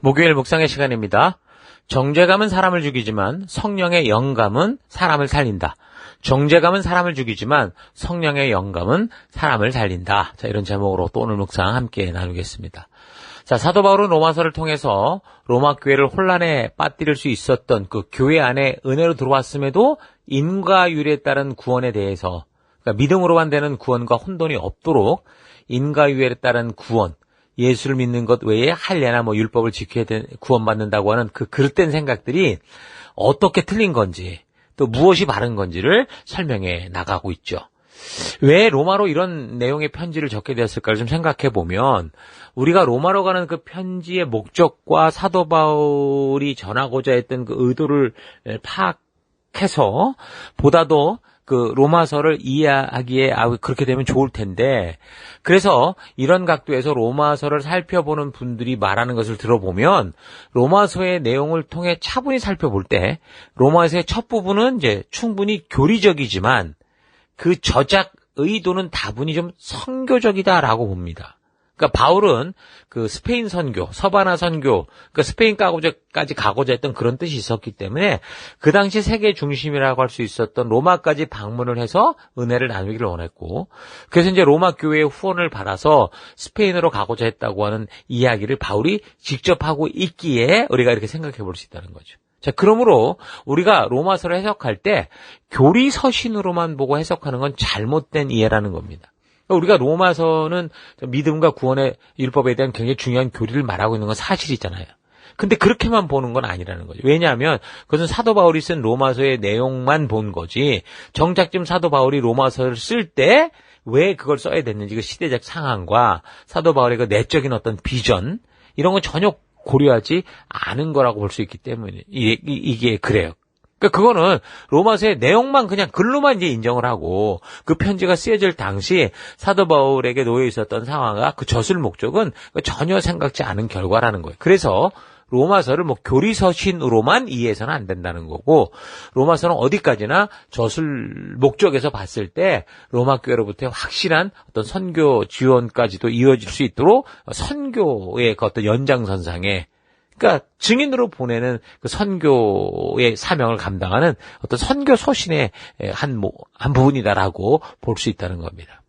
목요일 묵상의 시간입니다. 정죄감은 사람을 죽이지만 성령의 영감은 사람을 살린다. 정죄감은 사람을 죽이지만 성령의 영감은 사람을 살린다. 자, 이런 제목으로 또 오늘 묵상 함께 나누겠습니다. 자, 사도 바울은 로마서를 통해서 로마 교회를 혼란에 빠뜨릴 수 있었던 그 교회 안에 은혜로 들어왔음에도 인과율에 따른 구원에 대해서, 그러니까 믿음으로만 되는 구원과 혼돈이 없도록 인과율에 따른 구원, 예수를 믿는 것 외에 할례나 율법을 지켜야 구원받는다고 하는 그 그릇된 생각들이 어떻게 틀린 건지, 또 무엇이 바른 건지를 설명해 나가고 있죠. 왜 로마로 이런 내용의 편지를 적게 되었을까를 좀 생각해 보면, 우리가 로마로 가는 그 편지의 목적과 사도 바울이 전하고자 했던 그 의도를 파악해서 보다도 그 로마서를 이해하기에 그렇게 되면 좋을 텐데, 그래서 이런 각도에서 로마서를 살펴보는 분들이 말하는 것을 들어보면, 로마서의 내용을 통해 차분히 살펴볼 때 로마서의 첫 부분은 이제 충분히 교리적이지만 그 저작 의도는 다분히 좀 선교적이다라고 봅니다. 그러니까 바울은 그 스페인 선교, 서바나 선교, 그 스페인까지 가고자 했던 그런 뜻이 있었기 때문에 그 당시 세계 중심이라고 할 수 있었던 로마까지 방문을 해서 은혜를 나누기를 원했고, 그래서 이제 로마 교회의 후원을 받아서 스페인으로 가고자 했다고 하는 이야기를 바울이 직접 하고 있기에 우리가 이렇게 생각해 볼 수 있다는 거죠. 자, 그러므로 우리가 로마서를 해석할 때 교리 서신으로만 보고 해석하는 건 잘못된 이해라는 겁니다. 우리가 로마서는 믿음과 구원의 율법에 대한 굉장히 중요한 교리를 말하고 있는 건 사실이잖아요. 근데 그렇게만 보는 건 아니라는 거죠. 왜냐하면 그것은 사도 바울이 쓴 로마서의 내용만 본 거지, 정작 좀 사도 바울이 로마서를 쓸 때 왜 그걸 써야 됐는지 그 시대적 상황과 사도 바울의 그 내적인 어떤 비전, 이런 건 전혀 고려하지 않은 거라고 볼 수 있기 때문에 이게 그래요. 그러니까 그거는 로마서의 내용만 그냥 글로만 이제 인정을 하고, 그 편지가 쓰여질 당시 사도 바울에게 놓여 있었던 상황과 그 젖을 목적은 전혀 생각지 않은 결과라는 거예요. 그래서 로마서를 교리 서신으로만 이해해서는 안 된다는 거고, 로마서는 어디까지나 젖을 목적에서 봤을 때 로마 교회로부터 확실한 어떤 선교 지원까지도 이어질 수 있도록 선교의 그 어떤 연장선상에, 그러니까 증인으로 보내는 그 선교의 사명을 감당하는 어떤 선교 서신의 한 부분이다라고 볼 수 있다는 겁니다.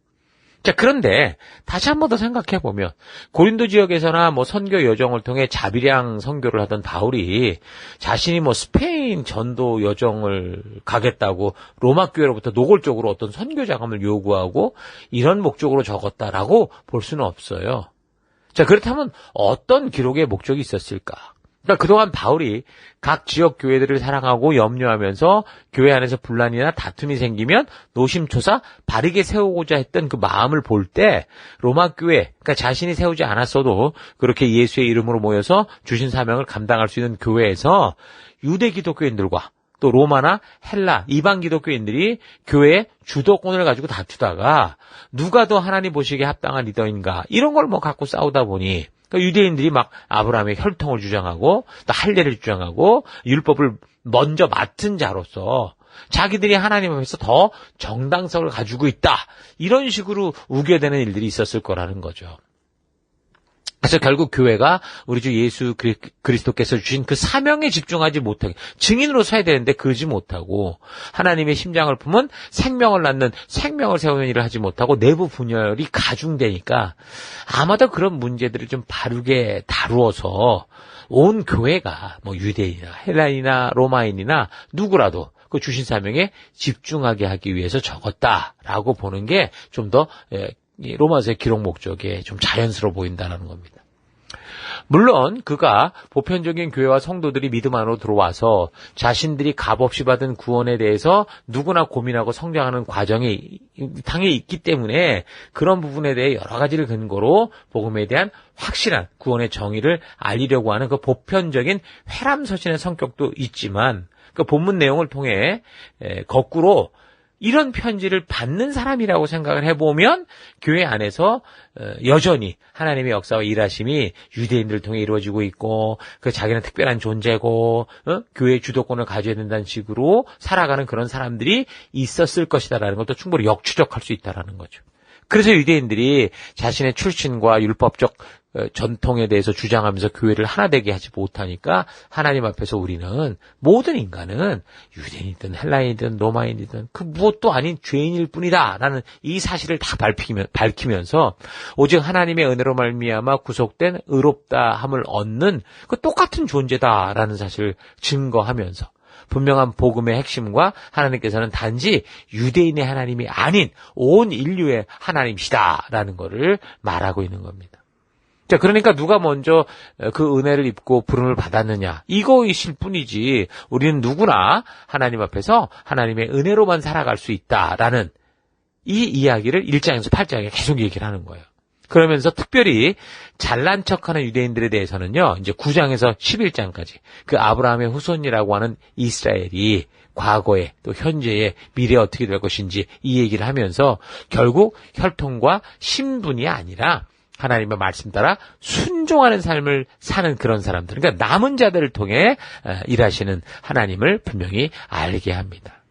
자, 그런데 다시 한 번 더 생각해 보면, 고린도 지역에서나 선교 여정을 통해 자비량 선교를 하던 바울이 자신이 스페인 전도 여정을 가겠다고 로마 교회로부터 노골적으로 어떤 선교 자금을 요구하고 이런 목적으로 적었다라고 볼 수는 없어요. 자, 그렇다면 어떤 기록의 목적이 있었을까? 그러니까 그동안 바울이 각 지역 교회들을 사랑하고 염려하면서 교회 안에서 분란이나 다툼이 생기면 노심초사 바르게 세우고자 했던 그 마음을 볼 때, 로마 교회, 그러니까 자신이 세우지 않았어도 그렇게 예수의 이름으로 모여서 주신 사명을 감당할 수 있는 교회에서 유대 기독교인들과 또 로마나 헬라 이방 기독교인들이 교회의 주도권을 가지고 다투다가 누가 더 하나님 보시기에 합당한 리더인가, 이런 걸 갖고 싸우다 보니, 그러니까 유대인들이 아브라함의 혈통을 주장하고 또 할례를 주장하고 율법을 먼저 맡은 자로서 자기들이 하나님 앞에서 더 정당성을 가지고 있다, 이런 식으로 우겨대는 일들이 있었을 거라는 거죠. 그래서 결국 교회가 우리 주 예수 그리스도께서 주신 그 사명에 집중하지 못하게, 증인으로 서야 되는데 그러지 못하고, 하나님의 심장을 품은 생명을 낳는 생명을 세우는 일을 하지 못하고 내부 분열이 가중되니까 아마도 그런 문제들을 좀 바르게 다루어서 온 교회가 유대인이나 헬라인이나 로마인이나 누구라도 그 주신 사명에 집중하게 하기 위해서 적었다라고 보는 게 좀 더 로마서의 기록 목적에 좀 자연스러워 보인다는 겁니다. 물론 그가 보편적인 교회와 성도들이 믿음 안으로 들어와서 자신들이 값없이 받은 구원에 대해서 누구나 고민하고 성장하는 과정이 당연히 있기 때문에 그런 부분에 대해 여러 가지를 근거로 복음에 대한 확실한 구원의 정의를 알리려고 하는 그 보편적인 회람서신의 성격도 있지만, 그 본문 내용을 통해 거꾸로 이런 편지를 받는 사람이라고 생각을 해보면 교회 안에서 여전히 하나님의 역사와 일하심이 유대인들을 통해 이루어지고 있고, 그 자기는 특별한 존재고 교회의 주도권을 가져야 된다는 식으로 살아가는 그런 사람들이 있었을 것이다라는 것도 충분히 역추적할 수 있다라는 거죠. 그래서 유대인들이 자신의 출신과 율법적 전통에 대해서 주장하면서 교회를 하나 되게 하지 못하니까 하나님 앞에서 우리는 모든 인간은 유대인이든 헬라인이든 로마인이든 그 무엇도 아닌 죄인일 뿐이다라는 이 사실을 다 밝히면서 오직 하나님의 은혜로 말미암아 구속된 의롭다함을 얻는 그 똑같은 존재다라는 사실을 증거하면서 분명한 복음의 핵심과 하나님께서는 단지 유대인의 하나님이 아닌 온 인류의 하나님이시다라는 것을 말하고 있는 겁니다. 자, 그러니까 누가 먼저 그 은혜를 입고 부름을 받았느냐 이거이실 뿐이지 우리는 누구나 하나님 앞에서 하나님의 은혜로만 살아갈 수 있다라는 이 이야기를 1장에서 8장에 계속 얘기를 하는 거예요. 그러면서 특별히 잘난 척하는 유대인들에 대해서는요, 이제 9장에서 11장까지 그 아브라함의 후손이라고 하는 이스라엘이 과거에 또 현재에 미래에 어떻게 될 것인지 이 얘기를 하면서 결국 혈통과 신분이 아니라 하나님의 말씀 따라 순종하는 삶을 사는 그런 사람들, 그러니까 남은 자들을 통해 일하시는 하나님을 분명히 알게 합니다.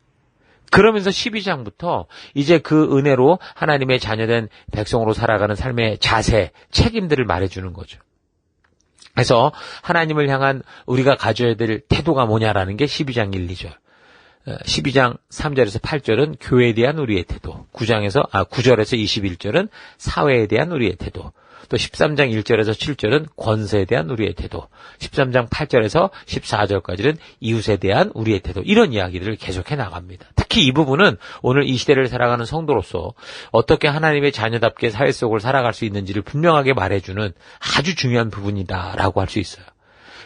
그러면서 12장부터 이제 그 은혜로 하나님의 자녀된 백성으로 살아가는 삶의 자세, 책임들을 말해주는 거죠. 그래서 하나님을 향한 우리가 가져야 될 태도가 뭐냐라는 게 12장 1, 2절. 12장 3절에서 8절은 교회에 대한 우리의 태도, 9절에서 21절은 사회에 대한 우리의 태도, 또 13장 1절에서 7절은 권세에 대한 우리의 태도, 13장 8절에서 14절까지는 이웃에 대한 우리의 태도, 이런 이야기들을 계속해 나갑니다. 특히 이 부분은 오늘 이 시대를 살아가는 성도로서 어떻게 하나님의 자녀답게 사회 속을 살아갈 수 있는지를 분명하게 말해주는 아주 중요한 부분이다라고 할 수 있어요.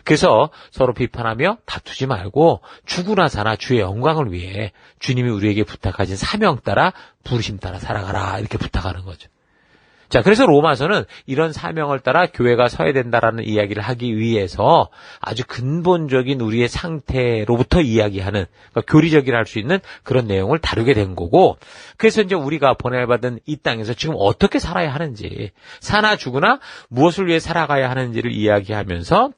그래서 서로 비판하며 다투지 말고 죽으나 사나 주의 영광을 위해 주님이 우리에게 부탁하신 사명 따라 부르심 따라 살아가라 이렇게 부탁하는 거죠. 자, 그래서 로마서는 이런 사명을 따라 교회가 서야 된다라는 이야기를 하기 위해서 아주 근본적인 우리의 상태로부터 이야기하는, 그러니까 교리적이라 할 수 있는 그런 내용을 다루게 된 거고, 그래서 이제 우리가 보내받은 이 땅에서 지금 어떻게 살아야 하는지, 사나 죽으나 무엇을 위해 살아가야 하는지를 이야기하면서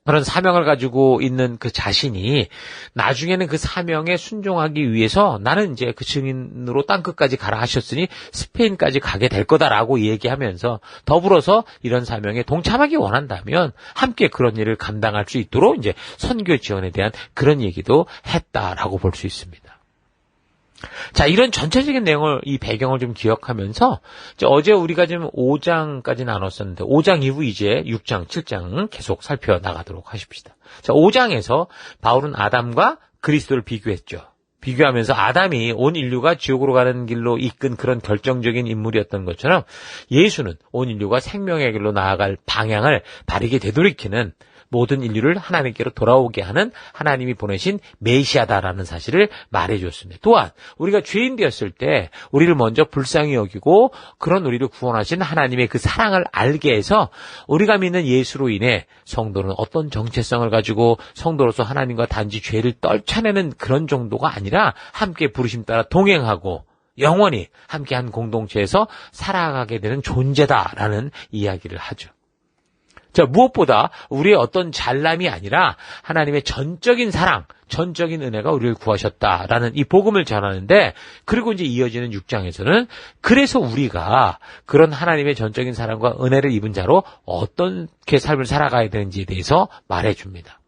그런 사명을 가지고 있는 그 자신이 나중에는 그 사명에 순종하기 위해서 나는 이제 그 증인으로 땅끝까지 가라 하셨으니 스페인까지 가게 될 거다라고 얘기하면서 더불어서 이런 사명에 동참하기 원한다면 함께 그런 일을 감당할 수 있도록 이제 선교 지원에 대한 그런 얘기도 했다라고 볼 수 있습니다. 자, 이런 전체적인 내용을, 이 배경을 좀 기억하면서, 어제 우리가 지금 5장까지 나눴었는데, 5장 이후 이제 6장, 7장 계속 살펴나가도록 하십시다. 자, 5장에서 바울은 아담과 그리스도를 비교했죠. 비교하면서 아담이 온 인류가 지옥으로 가는 길로 이끈 그런 결정적인 인물이었던 것처럼 예수는 온 인류가 생명의 길로 나아갈 방향을 바르게 되돌이키는 모든 인류를 하나님께로 돌아오게 하는 하나님이 보내신 메시아다라는 사실을 말해줬습니다. 또한 우리가 죄인 되었을 때 우리를 먼저 불쌍히 여기고 그런 우리를 구원하신 하나님의 그 사랑을 알게 해서 우리가 믿는 예수로 인해 성도는 어떤 정체성을 가지고 성도로서 하나님과 단지 죄를 떨쳐내는 그런 정도가 아니라 함께 부르심 따라 동행하고 영원히 함께한 공동체에서 살아가게 되는 존재다라는 이야기를 하죠. 자, 무엇보다 우리의 어떤 잘남이 아니라 하나님의 전적인 사랑, 전적인 은혜가 우리를 구하셨다라는 이 복음을 전하는데, 그리고 이제 이어지는 6장에서는 그래서 우리가 그런 하나님의 전적인 사랑과 은혜를 입은 자로 어떻게 삶을 살아가야 되는지에 대해서 말해줍니다.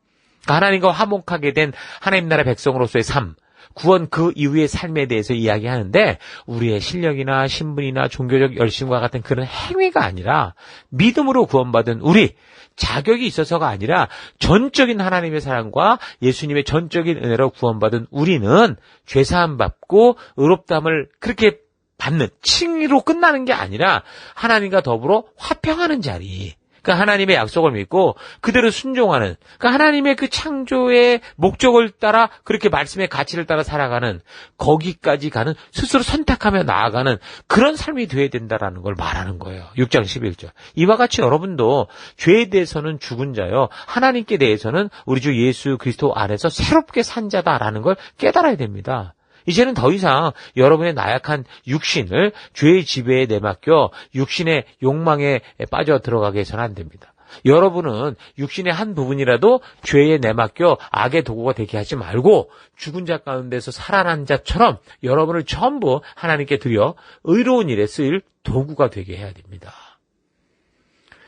그러니까 하나님과 화목하게 된 하나님 나라 백성으로서의 삶, 구원 그 이후의 삶에 대해서 이야기하는데 우리의 실력이나 신분이나 종교적 열심과 같은 그런 행위가 아니라 믿음으로 구원받은 우리, 자격이 있어서가 아니라 전적인 하나님의 사랑과 예수님의 전적인 은혜로 구원받은 우리는 죄사함 받고 의롭다함을 그렇게 받는, 칭의로 끝나는 게 아니라 하나님과 더불어 화평하는 자리, 그러니까 하나님의 약속을 믿고 그대로 순종하는, 그러니까 하나님의 그 창조의 목적을 따라 그렇게 말씀의 가치를 따라 살아가는, 거기까지 가는, 스스로 선택하며 나아가는 그런 삶이 되어야 된다라는 걸 말하는 거예요. 6장 11절. 이와 같이 여러분도 죄에 대해서는 죽은 자요, 하나님께 대해서는 우리 주 예수 그리스도 안에서 새롭게 산 자다라는 걸 깨달아야 됩니다. 이제는 더 이상 여러분의 나약한 육신을 죄의 지배에 내맡겨 육신의 욕망에 빠져 들어가게 해서는 안 됩니다. 여러분은 육신의 한 부분이라도 죄에 내맡겨 악의 도구가 되게 하지 말고 죽은 자 가운데서 살아난 자처럼 여러분을 전부 하나님께 드려 의로운 일에 쓰일 도구가 되게 해야 됩니다.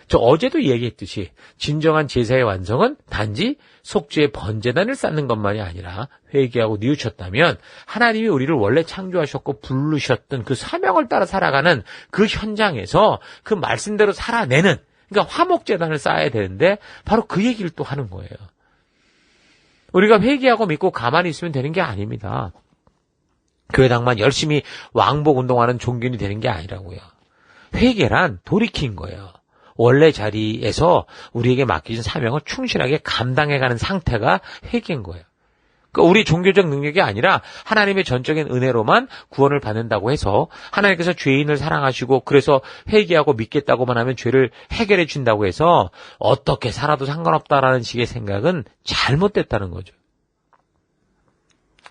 저 어제도 얘기했듯이 진정한 제사의 완성은 단지 속죄의 번제단을 쌓는 것만이 아니라 회개하고 뉘우쳤다면 하나님이 우리를 원래 창조하셨고 부르셨던 그 사명을 따라 살아가는 그 현장에서 그 말씀대로 살아내는, 그러니까 화목제단을 쌓아야 되는데 바로 그 얘기를 또 하는 거예요. 우리가 회개하고 믿고 가만히 있으면 되는 게 아닙니다. 교회당만 열심히 왕복 운동하는 종교인이 되는 게 아니라고요. 회개란 돌이킨 거예요. 원래 자리에서 우리에게 맡겨진 사명을 충실하게 감당해가는 상태가 회개인 거예요. 그러니까 우리 종교적 능력이 아니라 하나님의 전적인 은혜로만 구원을 받는다고 해서 하나님께서 죄인을 사랑하시고 그래서 회개하고 믿겠다고만 하면 죄를 해결해 준다고 해서 어떻게 살아도 상관없다라는 식의 생각은 잘못됐다는 거죠.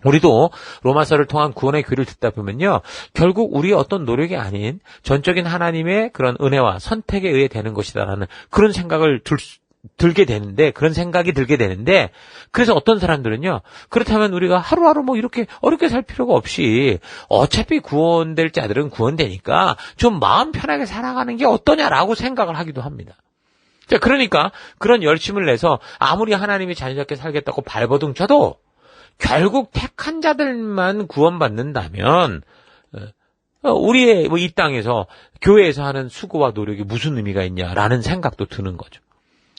우리도 로마서를 통한 구원의 교리를 듣다 보면요, 결국 우리의 어떤 노력이 아닌 전적인 하나님의 그런 은혜와 선택에 의해 되는 것이다라는 그런 생각을 들게 되는데, 그런 생각이 들게 되는데, 그래서 어떤 사람들은요, 그렇다면 우리가 하루하루 뭐 이렇게 어렵게 살 필요가 없이 어차피 구원될 자들은 구원되니까 좀 마음 편하게 살아가는 게 어떠냐라고 생각을 하기도 합니다. 자, 그러니까 그런 열심을 내서 아무리 하나님이 자녀답게 살겠다고 발버둥 쳐도 결국 택한 자들만 구원받는다면 우리의 이 땅에서 교회에서 하는 수고와 노력이 무슨 의미가 있냐라는 생각도 드는 거죠.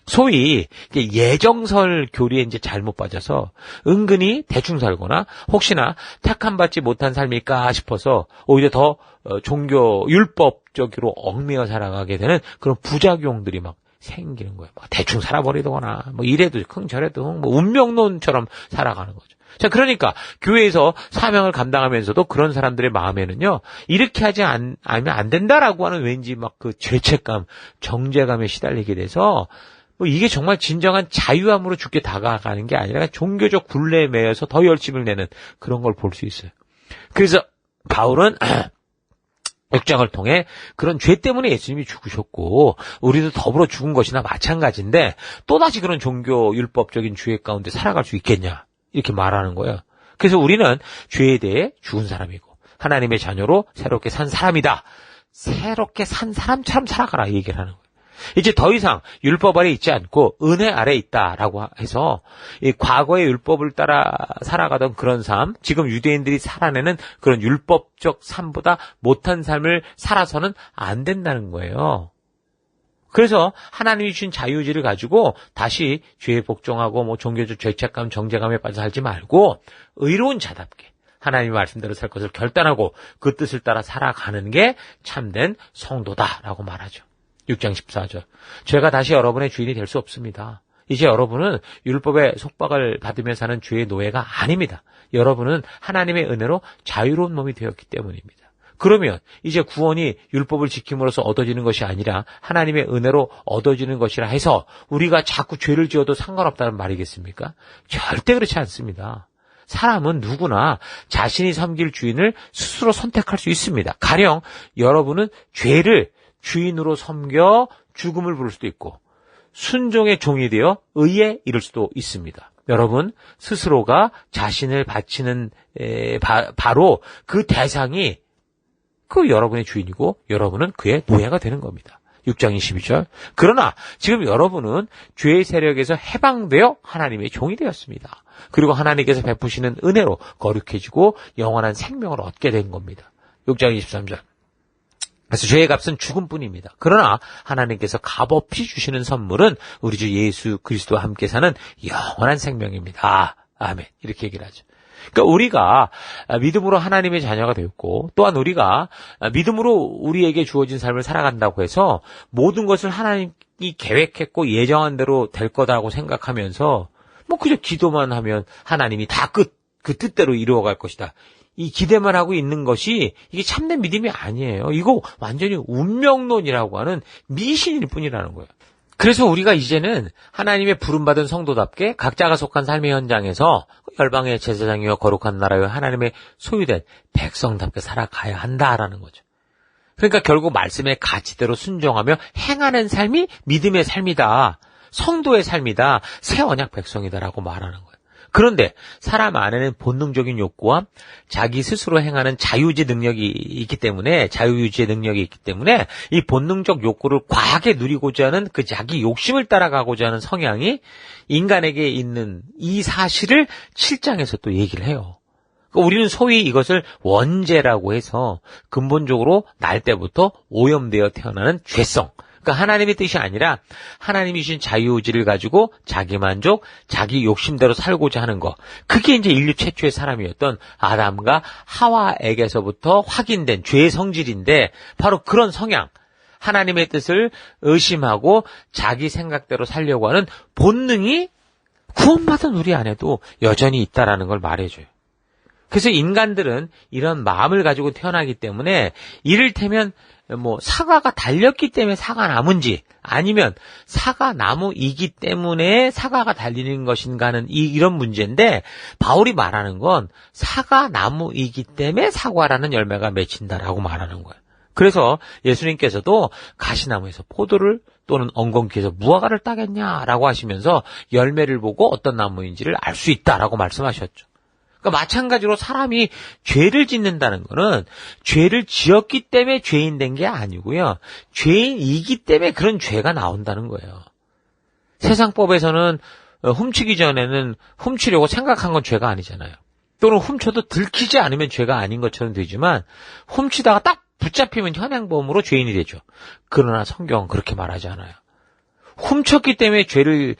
소위 예정설 교리에 이제 잘못 빠져서 은근히 대충 살거나 혹시나 택함 받지 못한 삶일까 싶어서 오히려 더 종교 율법적으로 얽매여 살아가게 되는 그런 부작용들이 막 생기는 거예요. 막 대충 살아버리거나 뭐 이래도 흥 저래도 흥, 뭐 운명론처럼 살아가는 거죠. 자, 그러니까 교회에서 사명을 감당하면서도 그런 사람들의 마음에는요, 이렇게 하지 않으면 안 된다라고 하는 왠지 막 그 죄책감, 정죄감에 시달리게 돼서 뭐 이게 정말 진정한 자유함으로 죽게 다가가는 게 아니라 종교적 굴레에 매여서 더 열심을 내는 그런 걸 볼 수 있어요. 그래서 바울은 6장을 통해 그런 죄 때문에 예수님이 죽으셨고 우리도 더불어 죽은 것이나 마찬가지인데 또다시 그런 종교 율법적인 죄 가운데 살아갈 수 있겠냐 이렇게 말하는 거예요. 그래서 우리는 죄에 대해 죽은 사람이고 하나님의 자녀로 새롭게 산 사람이다. 새롭게 산 사람처럼 살아가라 얘기를 하는 거예요. 이제 더 이상 율법 아래 있지 않고 은혜 아래 있다라고 해서 이 과거의 율법을 따라 살아가던 그런 삶, 지금 유대인들이 살아내는 그런 율법적 삶보다 못한 삶을 살아서는 안 된다는 거예요. 그래서 하나님이 주신 자유의지를 가지고 다시 죄에 복종하고 뭐 종교적 죄책감, 정죄감에 빠져 살지 말고 의로운 자답게 하나님의 말씀대로 살 것을 결단하고 그 뜻을 따라 살아가는 게 참된 성도다라고 말하죠. 6장 14절. 죄가 다시 여러분의 주인이 될 수 없습니다. 이제 여러분은 율법의 속박을 받으며 사는 죄의 노예가 아닙니다. 여러분은 하나님의 은혜로 자유로운 몸이 되었기 때문입니다. 그러면 이제 구원이 율법을 지킴으로써 얻어지는 것이 아니라 하나님의 은혜로 얻어지는 것이라 해서 우리가 자꾸 죄를 지어도 상관없다는 말이겠습니까? 절대 그렇지 않습니다. 사람은 누구나 자신이 섬길 주인을 스스로 선택할 수 있습니다. 가령 여러분은 죄를 주인으로 섬겨 죽음을 부를 수도 있고 순종의 종이 되어 의에 이를 수도 있습니다. 여러분 스스로가 자신을 바치는 바로 그 대상이 그 여러분의 주인이고 여러분은 그의 노예가 되는 겁니다. 6장 22절. 그러나 지금 여러분은 죄의 세력에서 해방되어 하나님의 종이 되었습니다. 그리고 하나님께서 베푸시는 은혜로 거룩해지고 영원한 생명을 얻게 된 겁니다. 6장 23절. 그래서 죄의 값은 죽음뿐입니다. 그러나 하나님께서 값없이 주시는 선물은 우리 주 예수 그리스도와 함께 사는 영원한 생명입니다. 아멘. 이렇게 얘기를 하죠. 그러니까 우리가 믿음으로 하나님의 자녀가 되었고 또한 우리가 믿음으로 우리에게 주어진 삶을 살아간다고 해서 모든 것을 하나님이 계획했고 예정한 대로 될 거다라고 생각하면서 뭐 그저 기도만 하면 하나님이 다 그 뜻대로 이루어갈 것이다. 이 기대만 하고 있는 것이 이게 참된 믿음이 아니에요. 이거 완전히 운명론이라고 하는 미신일 뿐이라는 거예요. 그래서 우리가 이제는 하나님의 부름받은 성도답게 각자가 속한 삶의 현장에서 열방의 제사장이요 거룩한 나라요 하나님의 소유된 백성답게 살아가야 한다라는 거죠. 그러니까 결국 말씀의 가치대로 순종하며 행하는 삶이 믿음의 삶이다. 성도의 삶이다. 새 언약 백성이다라고 말하는 거예요. 그런데 사람 안에는 본능적인 욕구와 자기 스스로 행하는 자유유지의 능력이 있기 때문에 이 본능적 욕구를 과하게 누리고자 하는 그 자기 욕심을 따라가고자 하는 성향이 인간에게 있는 이 사실을 7장에서 또 얘기를 해요. 우리는 소위 이것을 원죄라고 해서 근본적으로 날 때부터 오염되어 태어나는 죄성. 그러니까 하나님의 뜻이 아니라 하나님이 주신 자유의지를 가지고 자기 만족, 자기 욕심대로 살고자 하는 거. 그게 이제 인류 최초의 사람이었던 아담과 하와에게서부터 확인된 죄의 성질인데 바로 그런 성향. 하나님의 뜻을 의심하고 자기 생각대로 살려고 하는 본능이 구원받은 우리 안에도 여전히 있다라는 걸 말해줘요. 그래서 인간들은 이런 마음을 가지고 태어나기 때문에 이를테면 사과가 달렸기 때문에 사과나무인지 아니면 사과나무이기 때문에 사과가 달리는 것인가 하는 이런 문제인데 바울이 말하는 건 사과나무이기 때문에 사과라는 열매가 맺힌다라고 말하는 거예요. 그래서 예수님께서도 가시나무에서 포도를 또는 엉겅퀴에서 무화과를 따겠냐라고 하시면서 열매를 보고 어떤 나무인지를 알 수 있다라고 말씀하셨죠. 그러니까 마찬가지로 사람이 죄를 짓는다는 거는 죄를 지었기 때문에 죄인 된 게 아니고요. 죄인이기 때문에 그런 죄가 나온다는 거예요. 세상법에서는 훔치기 전에는 훔치려고 생각한 건 죄가 아니잖아요. 또는 훔쳐도 들키지 않으면 죄가 아닌 것처럼 되지만 훔치다가 딱 붙잡히면 현행범으로 죄인이 되죠. 그러나 성경은 그렇게 말하지 않아요. 훔쳤기 때문에 죄를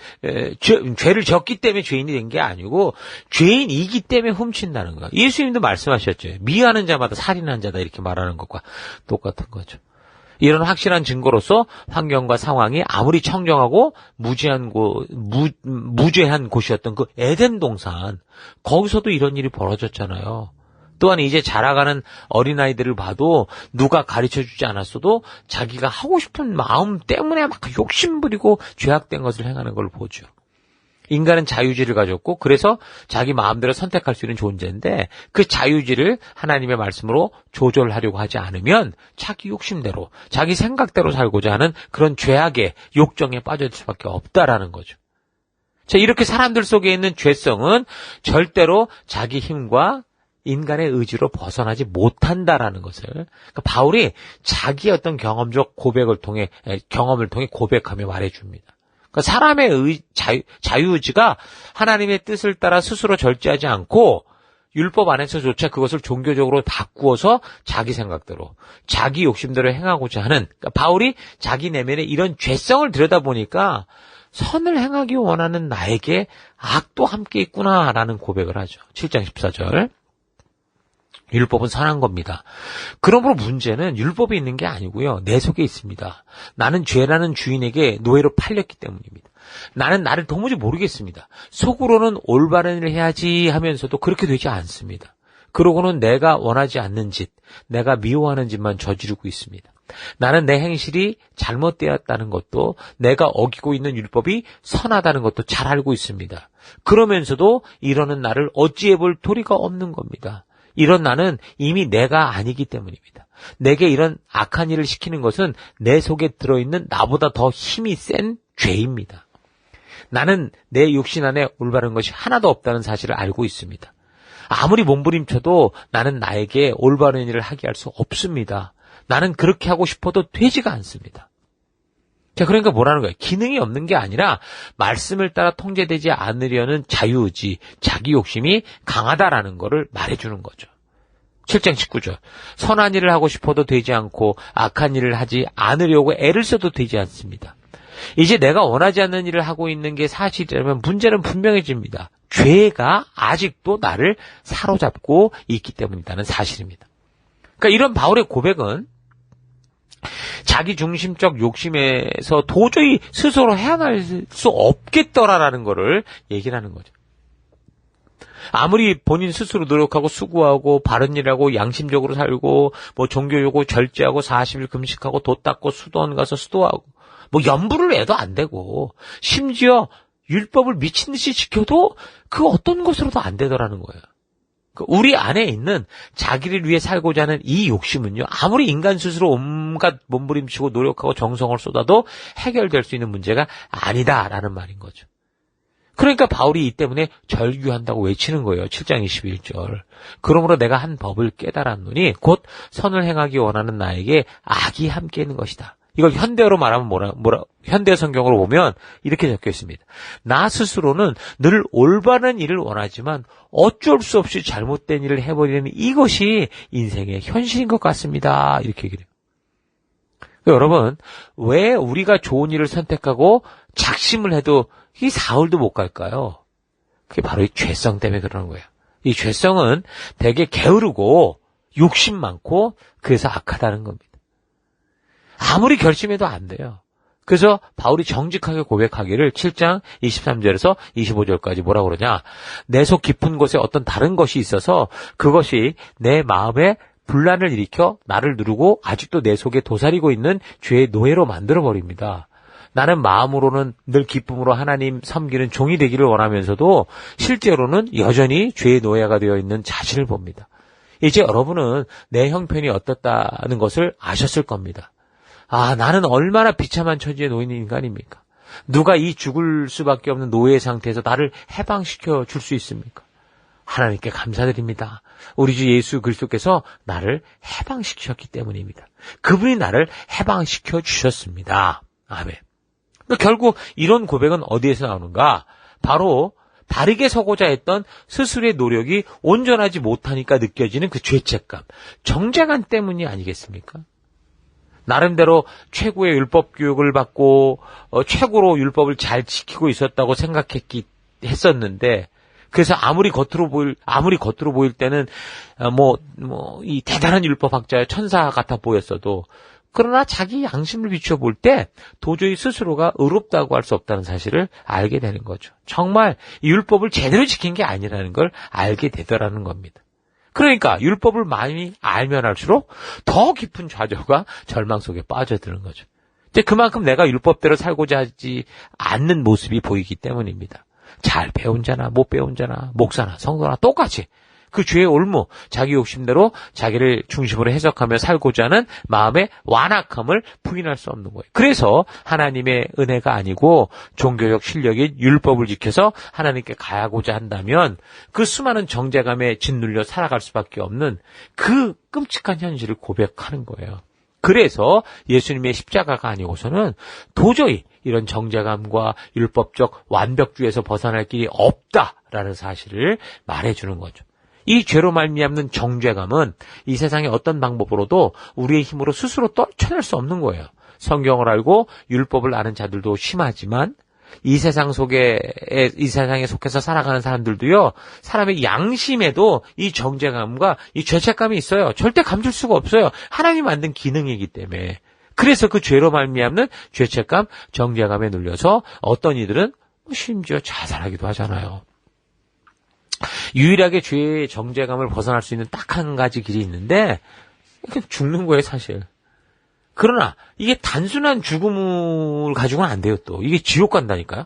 졌기 때문에 죄인이 된 게 아니고 죄인이기 때문에 훔친다는 거야. 예수님도 말씀하셨죠. 미워하는 자마다 살인한 자다 이렇게 말하는 것과 똑같은 거죠. 이런 확실한 증거로서 환경과 상황이 아무리 청정하고 무죄한 곳이었던 그 에덴 동산 거기서도 이런 일이 벌어졌잖아요. 또한 이제 자라가는 어린아이들을 봐도 누가 가르쳐주지 않았어도 자기가 하고 싶은 마음 때문에 막 욕심부리고 죄악된 것을 행하는 걸 보죠. 인간은 자유의지를 가졌고 그래서 자기 마음대로 선택할 수 있는 존재인데 그 자유의지를 하나님의 말씀으로 조절하려고 하지 않으면 자기 욕심대로 자기 생각대로 살고자 하는 그런 죄악의 욕정에 빠질 수밖에 없다라는 거죠. 자, 이렇게 사람들 속에 있는 죄성은 절대로 자기 힘과 인간의 의지로 벗어나지 못한다라는 것을 그러니까 바울이 자기의 어떤 경험을 통해 고백하며 말해줍니다. 그러니까 사람의 자유의지가 하나님의 뜻을 따라 스스로 절제하지 않고 율법 안에서조차 그것을 종교적으로 바꾸어서 자기 생각대로 자기 욕심대로 행하고자 하는 그러니까 바울이 자기 내면에 이런 죄성을 들여다보니까 선을 행하기 원하는 나에게 악도 함께 있구나라는 고백을 하죠. 7장 14절. 율법은 선한 겁니다. 그러므로 문제는 율법이 있는 게 아니고요. 내 속에 있습니다. 나는 죄라는 주인에게 노예로 팔렸기 때문입니다. 나는 나를 도무지 모르겠습니다. 속으로는 올바른 일을 해야지 하면서도 그렇게 되지 않습니다. 그러고는 내가 원하지 않는 짓, 내가 미워하는 짓만 저지르고 있습니다. 나는 내 행실이 잘못되었다는 것도 내가 어기고 있는 율법이 선하다는 것도 잘 알고 있습니다. 그러면서도 이러는 나를 어찌해 볼 도리가 없는 겁니다. 이런 나는 이미 내가 아니기 때문입니다. 내게 이런 악한 일을 시키는 것은 내 속에 들어있는 나보다 더 힘이 센 죄입니다. 나는 내 육신 안에 올바른 것이 하나도 없다는 사실을 알고 있습니다. 아무리 몸부림쳐도 나는 나에게 올바른 일을 하게 할 수 없습니다. 나는 그렇게 하고 싶어도 되지가 않습니다. 자, 그러니까 뭐라는 거예요? 기능이 없는 게 아니라 말씀을 따라 통제되지 않으려는 자유의지, 자기 욕심이 강하다라는 거를 말해주는 거죠. 7장 19절. 선한 일을 하고 싶어도 되지 않고 악한 일을 하지 않으려고 애를 써도 되지 않습니다. 이제 내가 원하지 않는 일을 하고 있는 게 사실이라면 문제는 분명해집니다. 죄가 아직도 나를 사로잡고 있기 때문이라는 사실입니다. 그러니까 이런 바울의 고백은 자기 중심적 욕심에서 도저히 스스로 헤어날 수 없겠더라라는 거를 얘기를 하는 거죠. 아무리 본인 스스로 노력하고 수고하고 바른 일하고 양심적으로 살고 종교적으로 절제하고 40일 금식하고 도 닦고 수도원 가서 수도하고 연부를 해도 안 되고 심지어 율법을 미친 듯이 지켜도 그 어떤 것으로도 안 되더라는 거예요. 우리 안에 있는 자기를 위해 살고자 하는 이 욕심은요, 아무리 인간 스스로 온갖 몸부림치고 노력하고 정성을 쏟아도 해결될 수 있는 문제가 아니다라는 말인 거죠. 그러니까 바울이 이 때문에 절규한다고 외치는 거예요. 7장 21절. 그러므로 내가 한 법을 깨달았노니 곧 선을 행하기 원하는 나에게 악이 함께 있는 것이다. 이걸 현대어로 말하면 현대 성경으로 보면 이렇게 적혀 있습니다. 나 스스로는 늘 올바른 일을 원하지만 어쩔 수 없이 잘못된 일을 해버리는 이것이 인생의 현실인 것 같습니다. 이렇게 얘기를 해요. 여러분, 왜 우리가 좋은 일을 선택하고 작심을 해도 이 사흘도 못 갈까요? 그게 바로 이 죄성 때문에 그러는 거예요. 이 죄성은 되게 게으르고 욕심 많고 그래서 악하다는 겁니다. 아무리 결심해도 안 돼요. 그래서 바울이 정직하게 고백하기를 7장 23절에서 25절까지 뭐라고 그러냐. 내 속 깊은 곳에 어떤 다른 것이 있어서 그것이 내 마음에 분란을 일으켜 나를 누르고 아직도 내 속에 도사리고 있는 죄의 노예로 만들어버립니다. 나는 마음으로는 늘 기쁨으로 하나님 섬기는 종이 되기를 원하면서도 실제로는 여전히 죄의 노예가 되어 있는 자신을 봅니다. 이제 여러분은 내 형편이 어떻다는 것을 아셨을 겁니다. 아, 나는 얼마나 비참한 처지에 놓인 인간입니까? 누가 이 죽을 수밖에 없는 노예 상태에서 나를 해방시켜 줄 수 있습니까? 하나님께 감사드립니다. 우리 주 예수 그리스도께서 나를 해방시켰기 때문입니다. 그분이 나를 해방시켜 주셨습니다. 아멘. 결국 이런 고백은 어디에서 나오는가? 바로 바르게 서고자 했던 스스로의 노력이 온전하지 못하니까 느껴지는 그 죄책감, 정죄감 때문이 아니겠습니까? 나름대로 최고의 율법 교육을 받고 최고로 율법을 잘 지키고 있었다고 했었는데 그래서 아무리 겉으로 보일 때는 이 대단한 율법학자의 천사 같아 보였어도 그러나 자기 양심을 비추어 볼 때 도저히 스스로가 의롭다고 할 수 없다는 사실을 알게 되는 거죠. 정말 이 율법을 제대로 지킨 게 아니라는 걸 알게 되더라는 겁니다. 그러니까 율법을 많이 알면 알수록 더 깊은 좌절과 절망 속에 빠져드는 거죠. 이제 그만큼 내가 율법대로 살고자 하지 않는 모습이 보이기 때문입니다. 잘 배운 자나 못 배운 자나 목사나 성도나 똑같이 그 죄의 올무, 자기 욕심대로 자기를 중심으로 해석하며 살고자 하는 마음의 완악함을 부인할 수 없는 거예요. 그래서 하나님의 은혜가 아니고 종교적 실력인 율법을 지켜서 하나님께 가야고자 한다면 그 수많은 정죄감에 짓눌려 살아갈 수밖에 없는 그 끔찍한 현실을 고백하는 거예요. 그래서 예수님의 십자가가 아니고서는 도저히 이런 정죄감과 율법적 완벽주의에서 벗어날 길이 없다라는 사실을 말해주는 거죠. 이 죄로 말미암는 정죄감은 이 세상의 어떤 방법으로도 우리의 힘으로 스스로 떨쳐낼 수 없는 거예요. 성경을 알고 율법을 아는 자들도 심하지만 이 세상에 속해서 살아가는 사람들도요, 사람의 양심에도 이 정죄감과 이 죄책감이 있어요. 절대 감출 수가 없어요. 하나님이 만든 기능이기 때문에. 그래서 그 죄로 말미암는 죄책감, 정죄감에 눌려서 어떤 이들은 심지어 자살하기도 하잖아요. 유일하게 죄의 정죄감을 벗어날 수 있는 딱 한 가지 길이 있는데 죽는 거예요, 사실. 그러나 이게 단순한 죽음을 가지고는 안 돼요, 또. 이게 지옥 간다니까요.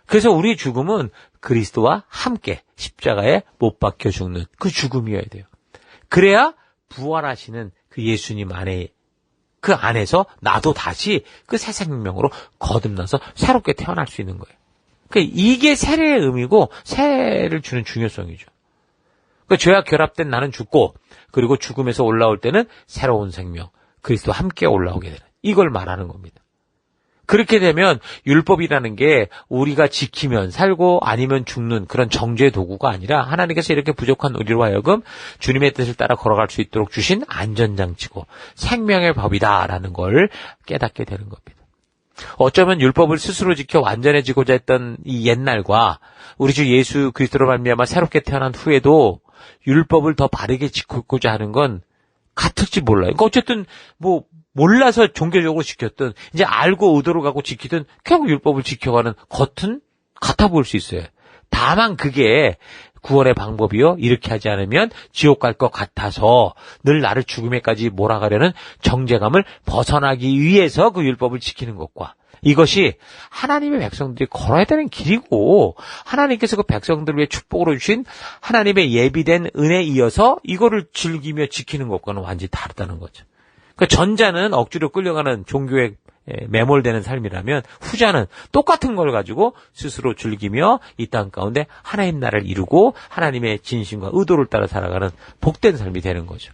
그래서 우리의 죽음은 그리스도와 함께 십자가에 못 박혀 죽는 그 죽음이어야 돼요. 그래야 부활하시는 그 예수님 안에, 그 안에서 나도 다시 그 새 생명으로 거듭나서 새롭게 태어날 수 있는 거예요. 그러니까 이게 세례의 의미고 세를 주는 중요성이죠. 그러니까 죄와 결합된 나는 죽고 그리고 죽음에서 올라올 때는 새로운 생명, 그리스도와 함께 올라오게 되는, 이걸 말하는 겁니다. 그렇게 되면 율법이라는 게 우리가 지키면 살고 아니면 죽는 그런 정죄의 도구가 아니라 하나님께서 이렇게 부족한 우리로 하여금 주님의 뜻을 따라 걸어갈 수 있도록 주신 안전장치고 생명의 법이다라는 걸 깨닫게 되는 겁니다. 어쩌면 율법을 스스로 지켜 완전해지고자 했던 이 옛날과 우리 주 예수 그리스도로 말미암아 새롭게 태어난 후에도 율법을 더 바르게 지키고자 하는 건 같을지 몰라요. 그러니까 어쨌든 몰라서 종교적으로 지켰든 이제 알고 의도로 가고 지키든 결국 율법을 지켜가는 겉은 같아 보일 수 있어요. 다만 그게 구원의 방법이요, 이렇게 하지 않으면 지옥 갈 것 같아서 늘 나를 죽음에까지 몰아가려는 정죄감을 벗어나기 위해서 그 율법을 지키는 것과, 이것이 하나님의 백성들이 걸어야 되는 길이고 하나님께서 그 백성들을 위해 축복으로 주신 하나님의 예비된 은혜에 이어서 이거를 즐기며 지키는 것과는 완전히 다르다는 거죠. 그러니까 전자는 억지로 끌려가는 종교의 매몰되는 삶이라면 후자는 똑같은 걸 가지고 스스로 즐기며 이 땅 가운데 하나님 나라를 이루고 하나님의 진심과 의도를 따라 살아가는 복된 삶이 되는 거죠.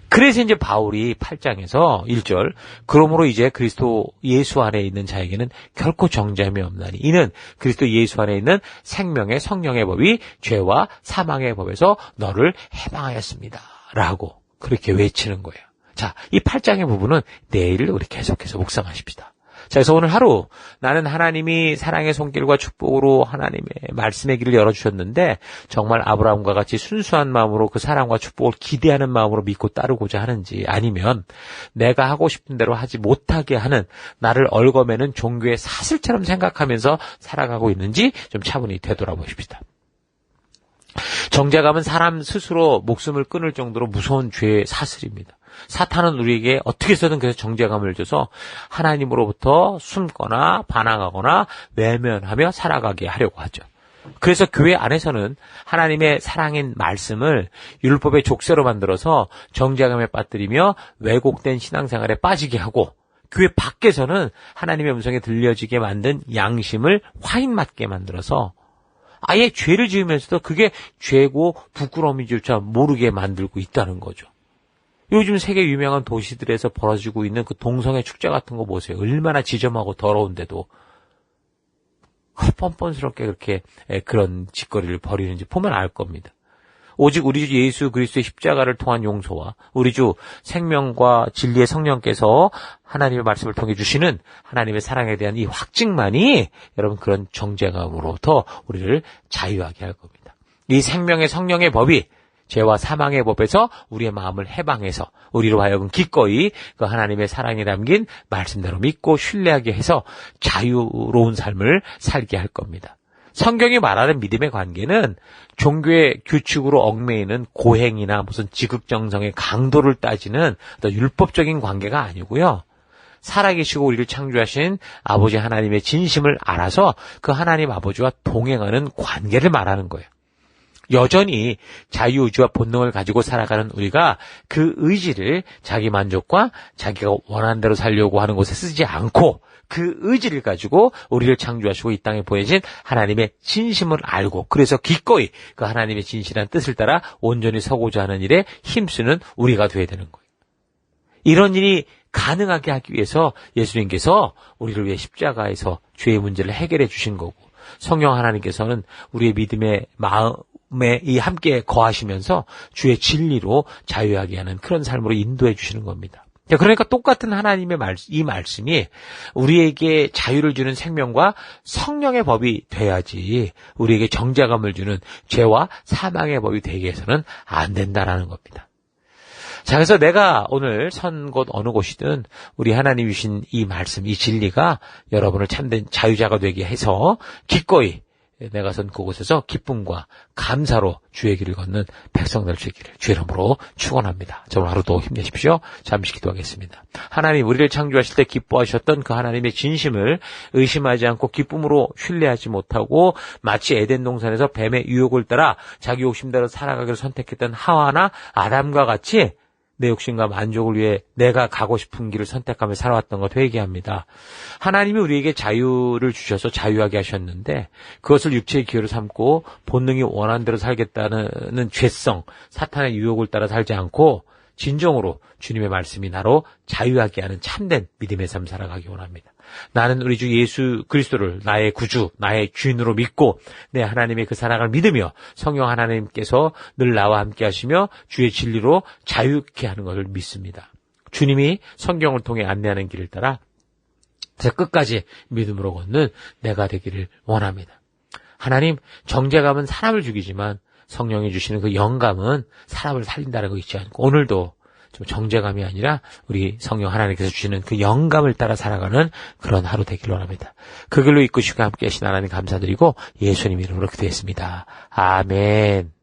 그래서 이제 바울이 8장에서 1절 그러므로 이제 그리스도 예수 안에 있는 자에게는 결코 정죄함이 없나니 이는 그리스도 예수 안에 있는 생명의 성령의 법이 죄와 사망의 법에서 너를 해방하였습니다. 라고 그렇게 외치는 거예요. 자, 이 8장의 부분은 내일 우리 계속해서 묵상하십시다. 자, 그래서 오늘 하루 나는 하나님이 사랑의 손길과 축복으로 하나님의 말씀의 길을 열어주셨는데 정말 아브라함과 같이 순수한 마음으로 그 사랑과 축복을 기대하는 마음으로 믿고 따르고자 하는지 아니면 내가 하고 싶은 대로 하지 못하게 하는 나를 얽어매는 종교의 사슬처럼 생각하면서 살아가고 있는지 좀 차분히 되돌아보십시다. 정죄감은 사람 스스로 목숨을 끊을 정도로 무서운 죄의 사슬입니다. 사탄은 우리에게 어떻게 해서든 그래서 정죄감을 줘서 하나님으로부터 숨거나 반항하거나 외면하며 살아가게 하려고 하죠. 그래서 교회 안에서는 하나님의 사랑인 말씀을 율법의 족쇄로 만들어서 정죄감에 빠뜨리며 왜곡된 신앙생활에 빠지게 하고 교회 밖에서는 하나님의 음성에 들려지게 만든 양심을 화인 맞게 만들어서 아예 죄를 지으면서도 그게 죄고 부끄러움인지조차 모르게 만들고 있다는 거죠. 요즘 세계 유명한 도시들에서 벌어지고 있는 그 동성애 축제 같은 거 보세요. 얼마나 지저하고 더러운데도 뻔뻔스럽게 그렇게 그런 짓거리를 벌이는지 보면 알 겁니다. 오직 우리 주 예수 그리스도의 십자가를 통한 용서와 우리 주 생명과 진리의 성령께서 하나님의 말씀을 통해 주시는 하나님의 사랑에 대한 이 확증만이 여러분 그런 정죄감으로부터 우리를 자유하게 할 겁니다. 이 생명의 성령의 법이 죄와 사망의 법에서 우리의 마음을 해방해서 우리로 하여금 기꺼이 그 하나님의 사랑이 담긴 말씀대로 믿고 신뢰하게 해서 자유로운 삶을 살게 할 겁니다. 성경이 말하는 믿음의 관계는 종교의 규칙으로 얽매이는 고행이나 무슨 지극정성의 강도를 따지는 어떤 율법적인 관계가 아니고요. 살아계시고 우리를 창조하신 아버지 하나님의 진심을 알아서 그 하나님 아버지와 동행하는 관계를 말하는 거예요. 여전히 자유의지와 본능을 가지고 살아가는 우리가 그 의지를 자기 만족과 자기가 원하는 대로 살려고 하는 곳에 쓰지 않고 그 의지를 가지고 우리를 창조하시고 이 땅에 보내신 하나님의 진심을 알고 그래서 기꺼이 그 하나님의 진실한 뜻을 따라 온전히 서고자 하는 일에 힘쓰는 우리가 되어야 되는 거예요. 이런 일이 가능하게 하기 위해서 예수님께서 우리를 위해 십자가에서 죄의 문제를 해결해 주신 거고 성령 하나님께서는 우리의 믿음의 마음에 이 함께 거하시면서 주의 진리로 자유하게 하는 그런 삶으로 인도해 주시는 겁니다. 그러니까 똑같은 하나님의 이 말씀이 우리에게 자유를 주는 생명과 성령의 법이 돼야지 우리에게 정죄감을 주는 죄와 사망의 법이 되게 해서는 안 된다라는 겁니다. 자, 그래서 내가 오늘 선 곳 어느 곳이든 우리 하나님 주신 이 말씀, 이 진리가 여러분을 참된 자유자가 되게 해서 기꺼이 내가 선 그곳에서 기쁨과 감사로 주의 길을 걷는 백성들 수 있기를 주의 이름으로 축원합니다. 오늘 하루도 힘내십시오. 잠시 기도하겠습니다. 하나님 우리를 창조하실 때 기뻐하셨던 그 하나님의 진심을 의심하지 않고 기쁨으로 신뢰하지 못하고 마치 에덴 동산에서 뱀의 유혹을 따라 자기 욕심대로 살아가기를 선택했던 하와나 아담과 같이 내 욕심과 만족을 위해 내가 가고 싶은 길을 선택하며 살아왔던 것 회개합니다. 하나님이 우리에게 자유를 주셔서 자유하게 하셨는데 그것을 육체의 기회로 삼고 본능이 원하는 대로 살겠다는 죄성, 사탄의 유혹을 따라 살지 않고 진정으로 주님의 말씀이 나로 자유하게 하는 참된 믿음의 삶 살아가기 원합니다. 나는 우리 주 예수 그리스도를 나의 구주, 나의 주인으로 믿고 내 하나님의 그 사랑을 믿으며 성령 하나님께서 늘 나와 함께 하시며 주의 진리로 자유케 하는 것을 믿습니다. 주님이 성경을 통해 안내하는 길을 따라 끝까지 믿음으로 걷는 내가 되기를 원합니다. 하나님, 정죄감은 사람을 죽이지만 성령이 주시는 그 영감은 사람을 살린다는 거 잊지 않고 오늘도 좀 정죄감이 아니라 우리 성령 하나님께서 주시는 그 영감을 따라 살아가는 그런 하루 되길 원합니다. 그 길로 이끄시고 함께 하신 하나님 감사드리고 예수님 이름으로 기도했습니다. 아멘.